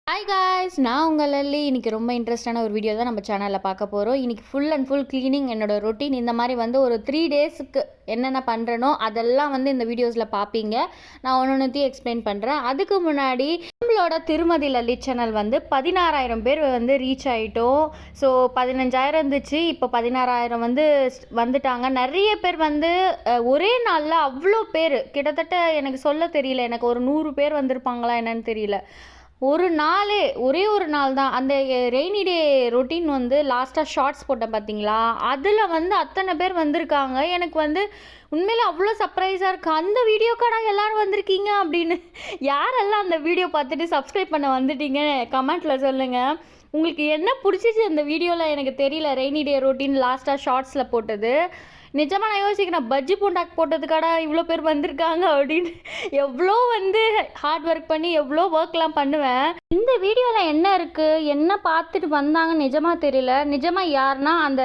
Hi guys, நான் உங்கள் லல்லி. இன்றைக்கி ரொம்ப இன்ட்ரெஸ்டான ஒரு வீடியோ தான் நம்ம சேனலில் பார்க்க போகிறோம். இன்றைக்கி ஃபுல் அண்ட் ஃபுல் க்ளீனிங் என்னோடய ரொட்டீன். இந்த மாதிரி வந்து ஒரு 3 டேஸுக்கு என்னென்ன பண்ணுறனோ அதெல்லாம் வந்து இந்த வீடியோஸில் பார்ப்பீங்க. நான் ஒன்றையும் எக்ஸ்பிளைன் பண்ணுறேன். அதுக்கு முன்னாடி நம்மளோட திருமதி லல்லி சேனல் வந்து 16,000 பேர் வந்து ரீச் ஆகிட்டோம். ஸோ 15,000 இருந்துச்சு, இப்போ 16,000 வந்து வந்துட்டாங்க. நிறைய பேர் வந்து ஒரே நாளில் அவ்வளோ பேர், கிட்டத்தட்ட எனக்கு சொல்ல தெரியல, எனக்கு ஒரு 100 பேர் வந்திருப்பாங்களா என்னன்னு தெரியல. ஒரே ஒரு நாள் தான் அந்த ரெய்னி டே ரொட்டீன் வந்து லாஸ்ட்டாக ஷார்ட்ஸ் போட்டேன் பார்த்தீங்களா, அதில் வந்து அத்தனை பேர் வந்திருக்காங்க. எனக்கு வந்து உண்மையிலே அவ்வளோ சர்ப்ரைஸாக இருக்குது. அந்த வீடியோக்காடா எல்லோரும் வந்திருக்கீங்க அப்படின்னு. யாரெல்லாம் அந்த வீடியோ பார்த்துட்டு சப்ஸ்கிரைப் பண்ண வந்துட்டீங்க கமெண்ட்டில் சொல்லுங்கள். உங்களுக்கு என்ன பிடிச்சிச்சு அந்த வீடியோவில் எனக்கு தெரியல. ரெய்னி டே ரொட்டீன் லாஸ்ட்டாக ஷார்ட்ஸில் போட்டது நிஜமாக நான் யோசிக்கிறேன், பஜ்ஜி பூண்டாக் போட்டதுக்காடா இவ்வளோ பேர் வந்திருக்காங்க அப்படின்னு. எவ்வளோ வந்து ஹார்ட் ஒர்க் பண்ணி எவ்வளோ ஒர்க்லாம் பண்ணுவேன். இந்த வீடியோவில் என்ன இருக்குது, என்ன பார்த்துட்டு வந்தாங்க நிஜமாக தெரியல. நிஜமாக யாருன்னா அந்த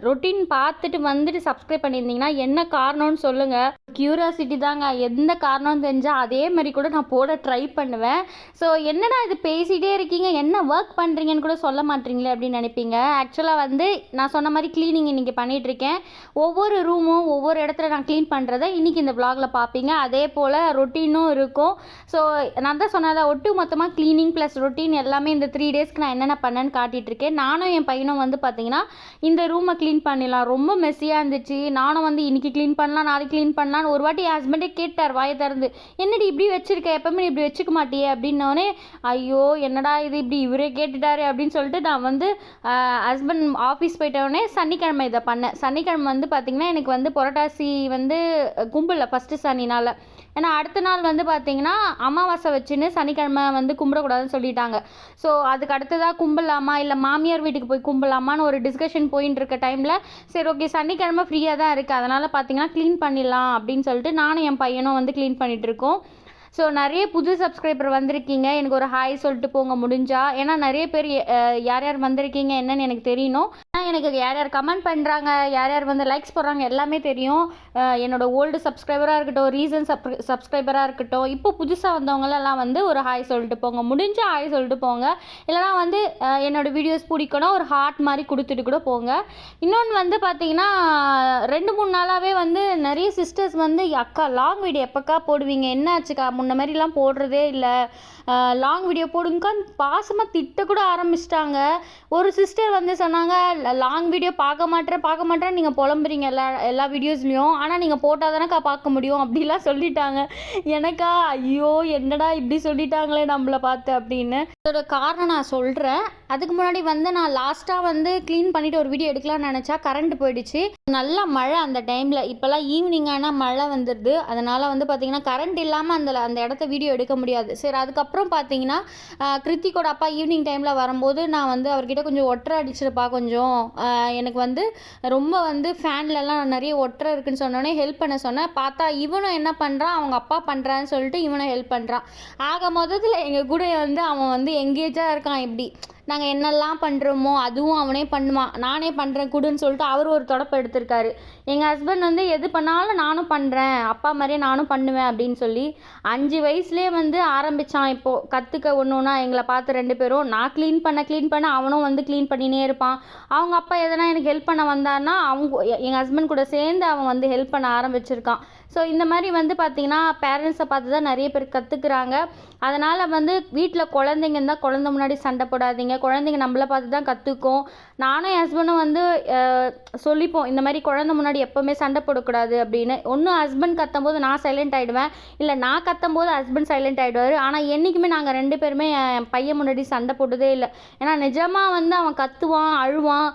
ரொட்டீன் பார்த்துட்டு வந்துட்டு சப்ஸ்கிரைப் பண்ணியிருந்தீங்கன்னா என்ன காரணம்னு சொல்லுங்கள். க்யூரியாசிட்டி தாங்க. எந்த காரணம் தெரிஞ்சால் அதே மாதிரி கூட நான் போட ட்ரை பண்ணுவேன். ஸோ என்னடா இது பேசிகிட்டே இருக்கீங்க, என்ன ஒர்க் பண்ணுறீங்கன்னு கூட சொல்ல மாட்டீங்களே அப்படின்னு நினைப்பீங்க. ஆக்சுவலாக வந்து நான் சொன்ன மாதிரி க்ளீனிங் இன்றைக்கி பண்ணிகிட்ருக்கேன். ஒவ்வொரு ரூமும் ஒவ்வொரு இடத்துல நான் க்ளீன் பண்ணுறதை இன்றைக்கி இந்த வ்ளாகில் பார்ப்பீங்க. அதே போல் ரொட்டீனும் இருக்கும். ஸோ நான் தான் சொன்னதை ஒட்டு மொத்தமாக க்ளீனிங் ப்ளஸ் ரொட்டீன் எல்லாமே இந்த 3 டேஸ்க்கு நான் என்னென்ன பண்ணேன்னு காட்டிகிட்ருக்கேன். நானும் என் பையனும் வந்து பார்த்திங்கன்னா இந்த ரூமை க்ளீன் பண்ணிடலாம், ரொம்ப மெஸ்ஸியாக இருந்துச்சு. நானும் வந்து இன்றைக்கி க்ளீன் பண்ணலாம், நாளைக்கு க்ளீன் பண்ணலான்னு ஒரு வாட்டி என் ஹஸ்பண்டே கேட்டார் வாயை திறந்து, என்னடி இப்படி வச்சுருக்க, எப்போவுமே இப்படி வச்சுக்க மாட்டியே அப்படின்னோடனே, ஐயோ என்னடா இது இப்படி இவரே கேட்டுட்டாரு அப்படின்னு சொல்லிட்டு நான் வந்து ஹஸ்பண்ட் ஆஃபீஸ் போயிட்டோடனே சனிக்கிழமை இதை பண்ணேன். சனிக்கிழமை வந்து பார்த்திங்கன்னா எனக்கு வந்து புரட்டாசி வந்து கும்பல ஃபஸ்ட்டு சனினால். ஏன்னா அடுத்த நாள் வந்து பார்த்திங்கன்னா அமாவாசை வச்சுன்னு சனிக்கிழமை வந்து கும்பிடக்கூடாதுன்னு சொல்லிட்டாங்க. ஸோ அதுக்கு அடுத்ததாக கும்பலாமா இல்லை மாமியார் வீட்டுக்கு போய் கும்பலாமான்னு ஒரு டிஸ்கஷன் போயின்னு இருக்க டைமில் சரி ஓகே சனிக்கிழமை ஃப்ரீயாக தான் இருக்குது, அதனால் பார்த்திங்கன்னா க்ளீன் பண்ணிடலாம் அப்படின்னு சொல்லிட்டு நானும் என் பையனும் வந்து க்ளீன் பண்ணிகிட்ருக்கோம். ஸோ நிறைய புது சப்ஸ்கிரைபர் வந்திருக்கீங்க, எனக்கு ஒரு ஹாய் சொல்லிட்டு போங்க முடிஞ்சா. ஏன்னா நிறைய பேர் யார் யார் வந்திருக்கீங்க என்னன்னு எனக்கு தெரியணும். ஆனால் எனக்கு யார் யார் கமெண்ட் பண்ணுறாங்க, யார் யார் வந்து லைக்ஸ் போடுறாங்க எல்லாமே தெரியும். என்னோட ஓல்டு சப்ஸ்கிரைபராக இருக்கட்டும், ரீசன் சப்ஸ்கிரைபராக இருக்கட்டும், இப்போ புதுசாக வந்தவங்களெல்லாம் வந்து ஒரு ஹாய் சொல்லிட்டு போங்க முடிஞ்சால் ஹாய் சொல்லிட்டு போங்க. இல்லைனா வந்து என்னோடய வீடியோஸ் பிடிக்கணும் ஒரு ஹார்ட் மாதிரி கொடுத்துட்டு கூட போங்க. இன்னொன்று வந்து பார்த்தீங்கன்னா 2-3 நாளாகவே வந்து நிறைய சிஸ்டர்ஸ் வந்து அக்கா லாங் வீடியோ எப்போக்கா போடுவீங்க, என்ன ஆச்சுக்கா, முன்ன மாதிரிலாம் போடுறதே இல்லை, லாங் வீடியோ போடுங்கக்கான்னு பாசமாக திட்ட கூட ஆரம்பிச்சிட்டாங்க. ஒரு சிஸ்டர் வந்து சொன்னாங்க, லாங் வீடியோ பார்க்க மாட்டேன் நீங்கள் புலம்புறீங்க எல்லா வீடியோஸ்லேயும், ஆனால் நீங்கள் போட்டால் தானேக்கா பார்க்க முடியும் அப்படிலாம் சொல்லிட்டாங்க. எனக்கா ஐயோ என்னடா இப்படி சொல்லிட்டாங்களே நம்மளை பார்த்து அப்படின்னு. அதோட காரணம் நான் சொல்கிறேன். அதுக்கு முன்னாடி வந்து நான் லாஸ்ட்டாக வந்து க்ளீன் பண்ணிவிட்டு ஒரு வீடியோ எடுக்கலாம்னு நினச்சா கரண்ட் போயிடுச்சு. நல்லா மழை அந்த டைமில். இப்போல்லாம் ஈவினிங் ஆனால் மழை வந்துடுது, அதனால் வந்து பார்த்திங்கன்னா கரண்ட் இல்லாமல் அந்த இடத்த வீடியோ எடுக்க முடியாது. சரி அதுக்கப்புறம் பார்த்தீங்கன்னா கிருத்திகோட அப்பா ஈவினிங் டைமில் வரும்போது நான் வந்து அவர்கிட்ட கொஞ்சம் ஒட்டரை அடிச்சிருப்பா, கொஞ்சம் எனக்கு வந்து ரொம்ப வந்து ஃபேன்லலாம் நிறைய ஒட்டரை இருக்குன்னு சொன்னோடனே ஹெல்ப் பண்ண சொன்னேன். பார்த்தா இவனும் என்ன பண்ணுறான், அவங்க அப்பா பண்ணுறான்னு சொல்லிட்டு இவனும் ஹெல்ப் பண்ணுறான். ஆக மொத்தத்தில் எங்கள் கூட வந்து அவன் வந்து எங்கேஜாக இருக்கான். இப்படி நாங்கள் என்னெல்லாம் பண்ணுறோமோ அதுவும் அவனே பண்ணுவான், நானே பண்ணுறேன் குடுன்னு சொல்லிட்டு அவர் ஒரு தொடப்பை எடுத்திருக்காரு. எங்கள் ஹஸ்பண்ட் வந்து எது பண்ணாலும் நானும் பண்ணுறேன், அப்பா மாதிரியே நானும் பண்ணுவேன் அப்படின்னு சொல்லி 5 வயசுலேயே வந்து ஆரம்பித்தான். இப்போது கற்றுக்க ஒன்றுனா எங்களை பார்த்து 2 பேரும் நான் க்ளீன் பண்ண அவனும் வந்து க்ளீன் பண்ணினே இருப்பான். அவங்க அப்பா எதனா எனக்கு ஹெல்ப் பண்ண வந்தான்னா எங்கள் ஹஸ்பண்ட் கூட சேர்ந்து அவன் வந்து ஹெல்ப் பண்ண ஆரம்பிச்சிருக்கான். ஸோ இந்த மாதிரி வந்து பார்த்திங்கன்னா பேரண்ட்ஸை பார்த்து தான் நிறைய பேர் கற்றுக்குறாங்க. அதனால் வந்து வீட்டில் குழந்தைங்க இருந்தால் குழந்தை முன்னாடி சண்டை போடாதீங்க, குழந்தைங்க நம்மளை பார்த்து தான் கற்றுக்கும். நானும் என் ஹஸ்பண்டும் வந்து சொல்லிப்போம், இந்த மாதிரி குழந்தை முன்னாடி எப்போவுமே சண்டை போடக்கூடாது அப்படின்னு. ஒன்று ஹஸ்பண்ட் கத்தும் போது நான் சைலண்ட் ஆகிடுவேன், இல்லை நான் கத்தும் போது ஹஸ்பண்ட் சைலண்ட் ஆகிடுவார். ஆனால் என்றைக்குமே நாங்கள் 2 பேருமே என் பையன் முன்னாடி சண்டை போட்டதே இல்லை. ஏன்னா நிஜமாக வந்து அவன் கத்துவான், அழுவான்,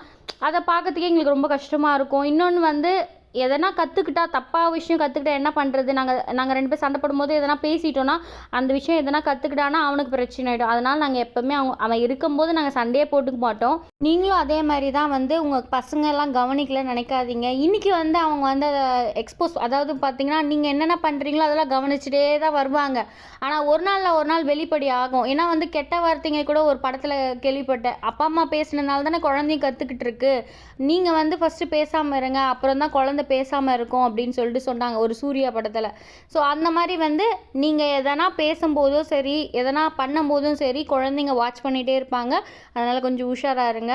அதை பார்க்கறதுக்கே எங்களுக்கு ரொம்ப கஷ்டமாக இருக்கும். இன்னொன்று வந்து எதனா கற்றுக்கிட்டா தப்பாக விஷயம் கற்றுக்கிட்டா என்ன பண்ணுறது, நாங்கள் 2 பேர் சண்டை போடும்போது எதனா பேசிட்டோன்னா அந்த விஷயம் எதனா கற்றுக்கிட்டானா அவனுக்கு பிரச்சனை ஆகிடும். அதனால் நாங்கள் எப்போவுமே அவன் இருக்கும்போது நாங்கள் சண்டையே போட்டுக்க மாட்டோம். நீங்களும் அதே மாதிரி தான் வந்து உங்கள் பசங்க எல்லாம் கவனிக்கலன்னு நினைக்காதீங்க. இன்றைக்கி வந்து அவங்க வந்து அதை அதாவது பார்த்திங்கன்னா நீங்கள் என்னென்ன பண்ணுறீங்களோ அதெல்லாம் கவனிச்சுட்டே தான் வருவாங்க. ஆனால் ஒரு நாள் வெளிப்படி ஆகும். ஏன்னா வந்து கெட்ட வார்த்தைங்க கூட ஒரு படத்தில் கேள்விப்பட்டேன், அப்பா அம்மா பேசினதுனால தானே குழந்தையும் கற்றுக்கிட்டு இருக்கு, நீங்கள் வந்து ஃபஸ்ட்டு பேசாமல் இருங்க, அப்புறம் தான் குழந்தை குழந்தை பேசாமல் இருக்கும் அப்படின்னு சொல்லிட்டு சொன்னாங்க ஒரு சூர்யா படத்தில். ஸோ அந்த மாதிரி வந்து நீங்கள் எதனா பேசும்போதும் சரி, எதனா பண்ணும்போதும் சரி, குழந்தைங்க வாட்ச் பண்ணிகிட்டே இருப்பாங்க. அதனால் கொஞ்சம் உஷாராக இருங்க.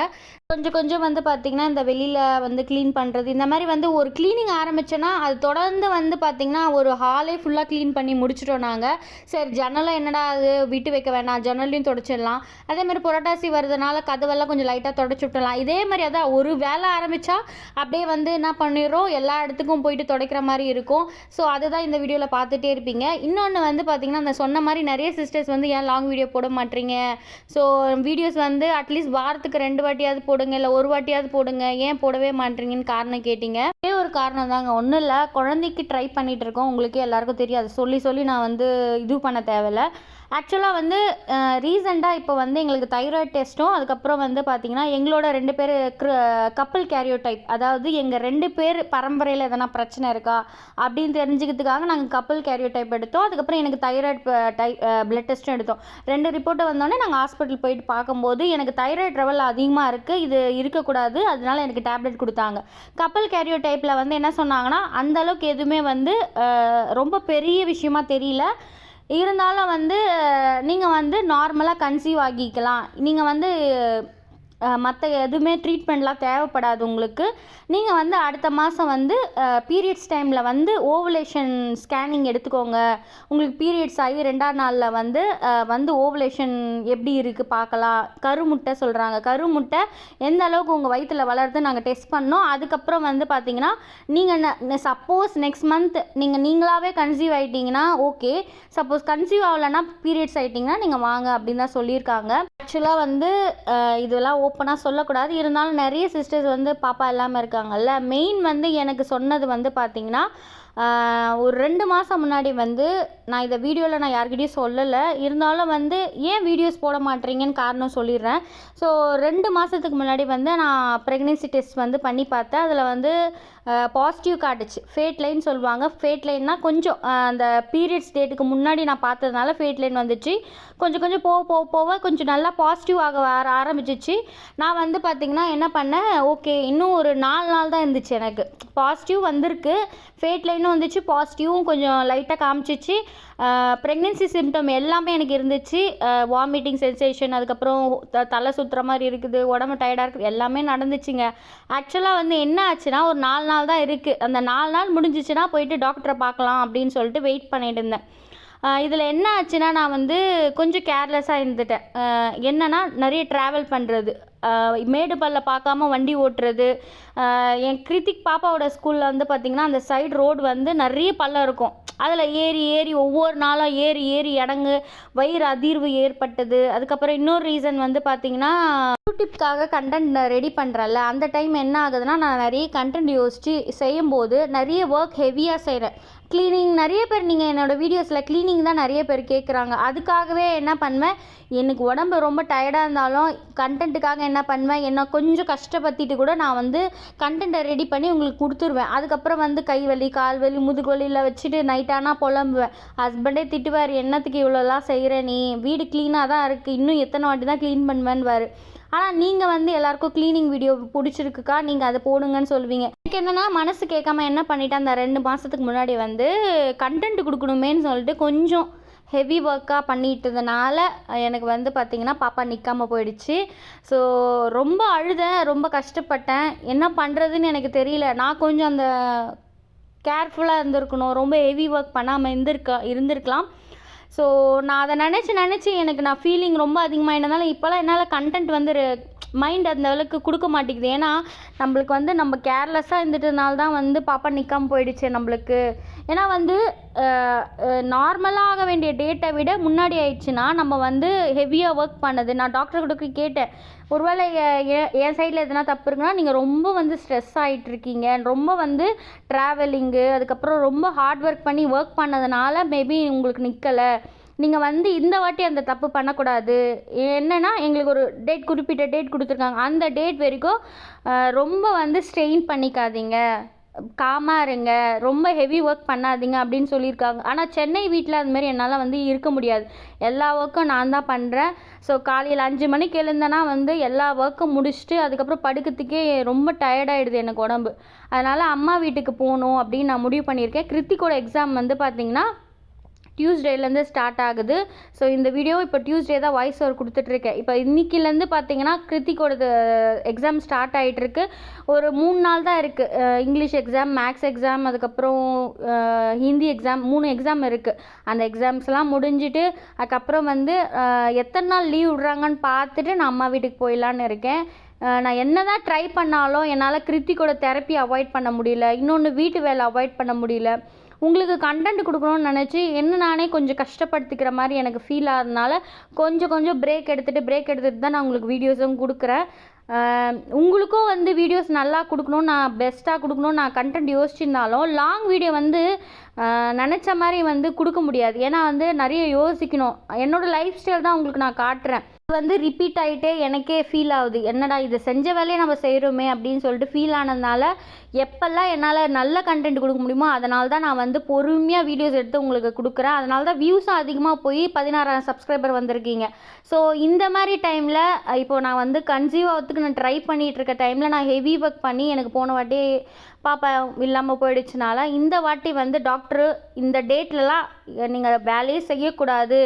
கொஞ்சம் கொஞ்சம் வந்து பார்த்திங்கன்னா இந்த வெளியில் வந்து க்ளீன் பண்ணுறது, இந்த மாதிரி வந்து ஒரு க்ளீனிங் ஆரம்பித்தோன்னா அது தொடர்ந்து வந்து பார்த்திங்கன்னா ஒரு ஹாலே ஃபுல்லாக க்ளீன் பண்ணி முடிச்சிட்டோம் நாங்கள். சரி, ஜன்னலை என்னடா அது விட்டு வைக்க வேணாம், ஜன்னலையும் தொடச்சிடலாம். அதேமாதிரி புரட்டாசி வருதுனால கதவெல்லாம் கொஞ்சம் லைட்டாக தொடச்சி விட்டுடலாம். இதே மாதிரி அதான் ஒரு வேலை ஆரம்பித்தா அப்படியே வந்து என்ன பண்ணிடுறோம், எல்லா இடத்துக்கும் போயிட்டு துடைக்கிற மாதிரி இருக்கும். ஸோ அதுதான் இந்த வீடியோவில் பார்த்துட்டே இருப்பீங்க. இன்னொன்று வந்து பார்த்திங்கன்னா அந்த சொன்ன மாதிரி நிறைய சிஸ்டர்ஸ் வந்து ஏன் லாங் வீடியோ போட மாட்டீங்க, ஸோ வீடியோஸ் வந்து அட்லீஸ்ட் வாரத்துக்கு 2 வாட்டியாவது போடுங்க, இல்லை ஒரு வாட்டியாவது போடுங்க, ஏன் போடவே மாட்டீங்கன்னு காரணம் கேட்டிங்க. ஒரே ஒரு காரணம் தாங்க, ஒன்றும் இல்லை, குழந்தைக்கு ட்ரை பண்ணிகிட்டு இருக்கோம். உங்களுக்கு எல்லாருக்கும் தெரியாது, சொல்லி சொல்லி நான் வந்து இது பண்ண தேவையில்லை. ஆக்சுவலாக வந்து ரீசெண்டாக இப்போ வந்து எங்களுக்கு தைராய்டு டெஸ்ட்டும், அதுக்கப்புறம் வந்து பார்த்திங்கன்னா எங்களோட 2 பேர் கப்பல் கேரியோடைப், அதாவது எங்கள் 2 பேர் பரம்பரையில் எதனா பிரச்சனை இருக்கா அப்படின்னு தெரிஞ்சுக்கிறதுக்காக நாங்கள் கப்பல் கேரியோடைப் எடுத்தோம். அதுக்கப்புறம் எனக்கு தைராய்டு பிளட் டெஸ்ட்டும் எடுத்தோம். 2 ரிப்போர்ட்டை வந்தோடனே நாங்கள் ஹாஸ்பிட்டல் போயிட்டு பார்க்கும்போது எனக்கு தைராய்டு லெவல் அதிகமாக இருக்குது, இது இருக்கக்கூடாது, அதனால எனக்கு டேப்லெட் கொடுத்தாங்க. கப்பல் கேரியோடைப்பில் வந்து என்ன சொன்னாங்கன்னா, அந்தளவுக்கு எதுவுமே வந்து ரொம்ப பெரிய விஷயமா தெரியல, இருந்தாலும் வந்து நீங்கள் வந்து நார்மலாக கன்சீவ் ஆகிக்கலாம், நீங்கள் வந்து மற்ற எதுவுமே ட்ரீட்மெண்ட்லாம் தேவைப்படாது உங்களுக்கு. நீங்கள் வந்து அடுத்த மாதம் வந்து பீரியட்ஸ் டைமில் வந்து ஓவுலேஷன் ஸ்கேனிங் எடுத்துக்கோங்க. உங்களுக்கு பீரியட்ஸ் ஆகி 2ஆம் நாளில் வந்து ஓவுலேஷன் எப்படி இருக்குது பார்க்கலாம். கருமுட்டை சொல்கிறாங்க, கருமுட்டை எந்த அளவுக்கு உங்கள் வயிற்றில் வளருது நாங்கள் டெஸ்ட் பண்ணோம். அதுக்கப்புறம் வந்து பார்த்திங்கன்னா நீங்கள் சப்போஸ் நெக்ஸ்ட் மந்த் நீங்களாகவே கன்சீவ் ஆகிட்டிங்கன்னா ஓகே, சப்போஸ் கன்சீவ் ஆகலைன்னா பீரியட்ஸ் ஆகிட்டிங்கன்னா நீங்கள் வாங்க அப்படின்னு தான் சொல்லியிருக்காங்க. ஆக்சுவலாக வந்து இதெல்லாம் ஓப்பனாக சொல்லக்கூடாது, இருந்தாலும் நிறைய சிஸ்டர்ஸ் வந்து பாப்பா இல்லாமல் இருக்காங்கல்ல. மெயின் வந்து எனக்கு சொன்னது வந்து பார்த்திங்கன்னா ஒரு 2 மாதம் முன்னாடி வந்து நான் இதை வீடியோவில் நான் யார்கிட்டையும் சொல்லலை, இருந்தாலும் வந்து ஏன் வீடியோஸ் போட மாட்டேறீங்கன்னு காரணம் சொல்லிடுறேன். ஸோ 2 மாதத்துக்கு முன்னாடி வந்து நான் ப்ரெக்னென்சி டெஸ்ட் வந்து பண்ணி பார்த்தேன். அதில் வந்து பாசிட்டிவ் காட்டுச்சு. ஃபேட் லைன் சொல்லுவாங்க. ஃபேட் லைன்னா கொஞ்சம் அந்த பீரியட்ஸ் டேட்டுக்கு முன்னாடி நான் பார்த்ததுனால ஃபேட் லைன் வந்துச்சு. கொஞ்சம் கொஞ்சம் போக கொஞ்சம் நல்லா பாசிட்டிவ் வர ஆரம்பிச்சிச்சு. நான் வந்து பார்த்திங்கன்னா என்ன பண்ணேன், ஓகே இன்னும் ஒரு 4 நாள் தான் இருந்துச்சு எனக்கு, பாசிட்டிவ் வந்திருக்கு, ஃபேட் லைனும் வந்துச்சு, பாசிட்டிவும் கொஞ்சம் லைட்டாக காமிச்சிச்சு. ப்ரெக்னென்சி சிம்டம் எல்லாமே எனக்கு இருந்துச்சு. வாமிட்டிங் சென்சேஷன், அதுக்கப்புறம் தலை சுற்றுற மாதிரி இருக்குது, உடம்பு டயர்டாக இருக்குது, எல்லாமே நடந்துச்சுங்க. ஆக்சுவலாக வந்து என்ன ஆச்சுன்னா ஒரு 4 நாள் தான் இருக்குது. அந்த 4 நாள் முடிஞ்சிச்சுன்னா போயிட்டு டாக்டரை பார்க்கலாம் அப்படின்னு சொல்லிட்டு வெயிட் பண்ணிட்டு இருந்தேன். இதில் என்ன ஆச்சுன்னா நான் வந்து கொஞ்சம் கேர்லெஸ்ஸாக இருந்துட்டேன். என்னென்னா நிறைய ட்ராவல் பண்ணுறது, மேடு பல்ல பார்க்காம வண்டி ஓட்டுறது. என் கிருத்திக் பாப்பாவோட ஸ்கூலில் வந்து பார்த்திங்கன்னா அந்த சைடு ரோடு வந்து நிறைய பள்ளம் இருக்கும். அதில் ஏறி ஒவ்வொரு நாளும் ஏறி இடங்கு வயிறு அதிர்வு ஏற்பட்டது. அதுக்கப்புறம் இன்னொரு ரீசன் வந்து பார்த்திங்கன்னா யூடியூப்காக கண்டென்ட் ரெடி பண்ணுறேன்ல, அந்த டைம் என்ன ஆகுதுன்னா நான் நிறைய கண்டென்ட் யோசித்து செய்யும்போது நிறைய ஒர்க் ஹெவியாக செய்கிறேன். க்ளீனிங் நிறைய பேர் நீங்கள் என்னோடய வீடியோஸில் க்ளீனிங் தான் நிறைய பேர் கேட்குறாங்க. அதுக்காகவே என்ன பண்ணுவேன், எனக்கு உடம்பு ரொம்ப டயர்டாக இருந்தாலும் கண்டென்ட்டுக்காக என்ன பண்ணுவேன், என்னை கொஞ்சம் கஷ்டப்படுத்திட்டு கூட நான் வந்து கண்டென்ட்டை ரெடி பண்ணி உங்களுக்கு கொடுத்துருவேன். அதுக்கப்புறம் வந்து கை வலி, கால் வலி, முதுகு வலியில் வச்சுட்டு நைட்டானா புலம்புவேன். ஹஸ்பண்டே திட்டுவார், என்னத்துக்கு இவ்வளோலாம் செய்கிற, நீ வீடு க்ளீனாக தான் இருக்குது, இன்னும் எத்தனை வாட்டி தான் க்ளீன் பண்ணுவேன்னுவார். ஆனால் நீங்கள் வந்து எல்லாேருக்கும் க்ளீனிங் வீடியோ பிடிச்சிருக்குக்கா, நீங்கள் அதை போடுங்கன்னு சொல்லுவீங்க. எனக்கு என்னென்னா மனசு கேட்காம என்ன பண்ணிவிட்டேன், அந்த 2 மாதத்துக்கு முன்னாடி வந்து கண்டென்ட் கொடுக்கணுமேன்னு சொல்லிட்டு கொஞ்சம் ஹெவி ஒர்க்காக பண்ணிட்டதுனால எனக்கு வந்து பார்த்திங்கன்னா பாப்பா நிற்காமல் போயிடுச்சு. ஸோ ரொம்ப அழுதேன், ரொம்ப கஷ்டப்பட்டேன், என்ன பண்ணுறதுன்னு எனக்கு தெரியல. நான் கொஞ்சம் அந்த கேர்ஃபுல்லாக இருந்திருக்கணும், ரொம்ப ஹெவி ஒர்க் பண்ணாமல் இருந்திருக்கலாம். ஸோ நான் அதை நினச்சி எனக்கு நான் ஃபீலிங் ரொம்ப அதிகமாகிட்டதுனால இப்போலாம் என்னால் கண்டென்ட் வந்து மைண்ட் அந்த அளவுக்கு கொடுக்க மாட்டேங்குது. ஏன்னா நம்மளுக்கு வந்து நம்ம கேர்லெஸ்ஸாக இருந்துட்டதுனால தான் வந்து பாப்பா நிற்காமல் போயிடுச்சு நம்மளுக்கு. ஏன்னா வந்து நார்மலாக ஆக வேண்டிய டேட்டை விட முன்னாடி ஆயிடுச்சுன்னா நம்ம வந்து ஹெவியாக ஒர்க் பண்ணது. நான் டாக்டர்கிட்ட கேட்டேன், ஒருவேளை என் சைடில் எதனா தப்பு இருக்குன்னா, நீங்கள் ரொம்ப வந்து ஸ்ட்ரெஸ் ஆகிட்டுருக்கீங்க, ரொம்ப வந்து ட்ராவலிங்கு, அதுக்கப்புறம் ரொம்ப ஹார்ட் ஒர்க் பண்ணி ஒர்க் பண்ணதுனால மேபி உங்களுக்கு நிற்கலை, நீங்கள் வந்து இந்த வாட்டி அந்த தப்பு பண்ணக்கூடாது. என்னென்னா எங்களுக்கு ஒரு குறிப்பிட்ட டேட் கொடுத்துருக்காங்க, அந்த டேட் வரைக்கும் ரொம்ப வந்து ஸ்ட்ரெயின் பண்ணிக்காதீங்க, காமாக இருங்க, ரொம்ப ஹெவி ஒர்க் பண்ணாதீங்க அப்படின்னு சொல்லியிருக்காங்க. ஆனால் சென்னை வீட்டில் அதுமாரி என்னால் வந்து இருக்க முடியாது. எல்லா ஒர்க்கும் நான் தான் பண்ணுறேன். ஸோ காலையில் 5 மணிக்கு எழுந்தேன்னா வந்து எல்லா ஒர்க்கும் முடிச்சுட்டு அதுக்கப்புறம் படுக்கிறதுக்கே ரொம்ப டயர்டாயிடுது எனக்கு உடம்பு. அதனால் அம்மா வீட்டுக்கு போகணும் அப்படின்னு நான் முடிவு பண்ணியிருக்கேன். கிருத்திக்கோட எக்ஸாம் வந்து பார்த்திங்கன்னா டியூஸ்டேலேருந்து ஸ்டார்ட் ஆகுது. ஸோ இந்த வீடியோ இப்போ டியூஸ்டே தான் வாய்ஸ் ஓவர் கொடுத்துட்ருக்கேன். இப்போ இன்றைக்கிலேருந்து பார்த்தீங்கன்னா கிருத்திக்கோட எக்ஸாம் ஸ்டார்ட் ஆகிட்டுருக்கு. ஒரு 3 நாள் தான் இருக்குது. இங்கிலீஷ் எக்ஸாம், மேக்ஸ் எக்ஸாம், அதுக்கப்புறம் ஹிந்தி எக்ஸாம், 3 எக்ஸாம் இருக்குது. அந்த எக்ஸாம்ஸ்லாம் முடிஞ்சுட்டு அதுக்கப்புறம் வந்து எத்தனை நாள் லீவ் விட்றாங்கன்னு பார்த்துட்டு நான் அம்மா வீட்டுக்கு போயிடலான்னு இருக்கேன். நான் என்ன தான் ட்ரை பண்ணாலும் என்னால் கிருத்திக்கோட தெரப்பி அவாய்ட் பண்ண முடியல. இன்னொன்று வீட்டு வேலை அவாய்ட் பண்ண முடியல. உங்களுக்கு கண்டென்ட் கொடுக்கணும்னு நினச்சி என்ன நானே கொஞ்சம் கஷ்டப்படுத்திக்கிற மாதிரி எனக்கு ஃபீல் ஆகிறதுனால கொஞ்சம் பிரேக் எடுத்துகிட்டு தான் நான் உங்களுக்கு வீடியோஸும் கொடுக்குறேன். உங்களுக்கும் வந்து வீடியோஸ் நல்லா கொடுக்கணும், நான் பெஸ்ட்டாக கொடுக்கணும், நான் கண்டென்ட் யோசிச்சிருந்தாலும் லாங் வீடியோ வந்து நினச்ச மாதிரி வந்து கொடுக்க முடியாது. ஏன்னா வந்து நிறைய யோசிக்கணும். என்னோடய லைஃப் ஸ்டைல் தான் உங்களுக்கு நான் காட்டுறேன். வந்து ரிப்பீட் ஆகிட்டே எனக்கே ஃபீல் ஆகுது, என்னடா இது செஞ்ச வேலையை நம்ம செய்கிறோமே அப்படின்னு சொல்லிட்டு ஃபீல் ஆனதுனால எப்போல்லாம் என்னால் நல்ல கண்டென்ட் கொடுக்க முடியுமோ அதனால தான் நான் வந்து பொறுமையாக வீடியோஸ் எடுத்து உங்களுக்கு கொடுக்குறேன். அதனால தான் வியூஸும் அதிகமாக போய் 16,000 சப்ஸ்கிரைபர் வந்திருக்கீங்க. ஸோ இந்த மாதிரி டைமில் இப்போது நான் வந்து கன்சீவ் ஆகிறதுக்கு நான் ட்ரை பண்ணிகிட்டு இருக்க டைமில் நான் ஹெவி ஒர்க் பண்ணி எனக்கு போன வாட்டி பாப்பா இல்லாமல் போயிடுச்சுனால இந்த வாட்டி வந்து டாக்டரு இந்த டேட்லலாம் நீங்கள் வேலையே செய்யக்கூடாது,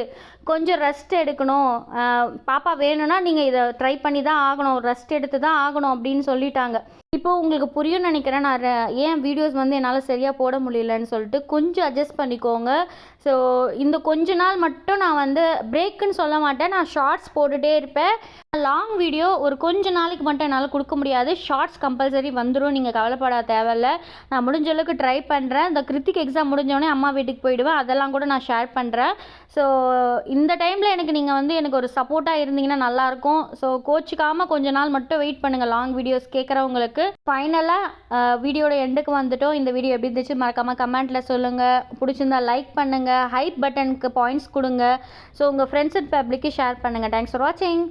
கொஞ்சம் ரெஸ்ட் எடுக்கணும், பாப்பா வேணும்னா நீங்கள் இதை ட்ரை பண்ணி தான் ஆகணும், ரெஸ்ட் எடுத்து தான் ஆகணும் அப்படின்னு சொல்லிட்டாங்க. இப்போது உங்களுக்கு புரியும்னு நினைக்கிறேன் நான் ஏன் வீடியோஸ் வந்து என்னால் சரியாக போட முடியலன்னு சொல்லிட்டு. கொஞ்சம் அட்ஜஸ்ட் பண்ணிக்கோங்க. ஸோ இந்த கொஞ்ச நாள் மட்டும் நான் வந்து பிரேக்குன்னு சொல்ல மாட்டேன், நான் ஷார்ட்ஸ் போட்டுகிட்டே இருப்பேன். லாங் வீடியோ ஒரு கொஞ்ச நாளைக்கு மட்டும் என்னால் கொடுக்க முடியாது. ஷார்ட்ஸ் கம்பல்சரி வந்துடும், நீங்கள் கவலைப்பட தேவையில்ல. நான் முடிஞ்ச அளவுக்கு ட்ரை பண்ணுறேன். இந்த கிருத்திக் எக்ஸாம் முடிஞ்சோடனே அம்மா வீட்டுக்கு போயிடுவேன், அதெல்லாம் கூட நான் ஷேர் பண்ணுறேன். ஸோ இந்த டைமில் நீங்கள் வந்து எனக்கு ஒரு சப்போர்ட்டாக இருந்தீங்கன்னா நல்லாயிருக்கும். ஸோ கோச்சிக்காமல் கொஞ்ச நாள் மட்டும் வெயிட் பண்ணுங்கள் லாங் வீடியோஸ் கேட்குறவங்களுக்கு. ஃபைனலாக வீடியோட எண்டுக்கு வந்துட்டோம். இந்த வீடியோ எப்படி இருந்துச்சு மறக்காமல் கமெண்ட்டில் சொல்லுங்கள். பிடிச்சிருந்தா லைக் பண்ணுங்கள், ஹைப் பட்டனுக்கு பாயிண்ட்ஸ் கொடுங்க. ஸோ உங்கள் ஃப்ரெண்ட்ஸ் அண்ட் பப்ளிக்கு ஷேர் பண்ணுங்கள். தேங்க்ஸ் ஃபார் வாட்சிங்.